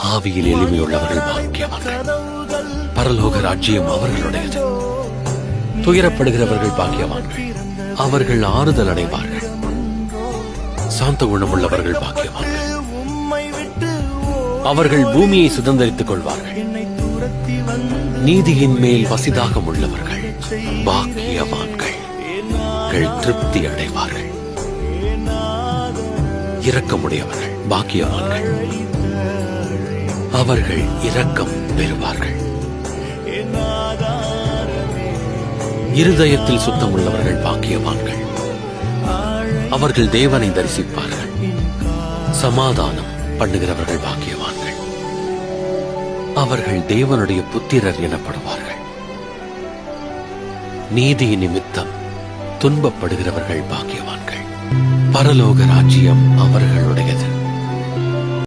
ஆவியில் எளிமையுள்ளவர்கள் பாக்கியவான்கள், பரலோக ராஜ்யம் அவர்களுடையது. துயரப்படுகிறவர்கள் பாக்கியவான்கள், அவர்கள் ஆறுதல் அடைவார்கள். சாந்த குணமுள்ளவர்கள் பாக்கியவான்கள், அவர்கள் பூமியை சுதந்தரித்துக் கொள்வார்கள். நீதியின் மேல் வசிதாகம் உள்ளவர்கள் பாக்கியவான்கள், திருப்தி அடைவார்கள். இரக்கமுடையவர்கள் பாக்கியவான்கள், அவர்கள் இரக்கம் பெறுவார்கள். இருதயத்தில் சுத்தம் உள்ளவர்கள் பாக்கியவான்கள், அவர்கள் தேவனை தரிசிப்பார்கள். சமாதானம் பண்ணுகிறவர்கள் பாக்கியவான்கள், அவர்கள் தேவனுடைய புத்திரர் எனப்படுவார்கள். நீதி நிமித்தம் துன்பப்படுகிறவர்கள் பாக்கியவான்கள், பரலோக ராஜ்யம் அவர்களுடையது.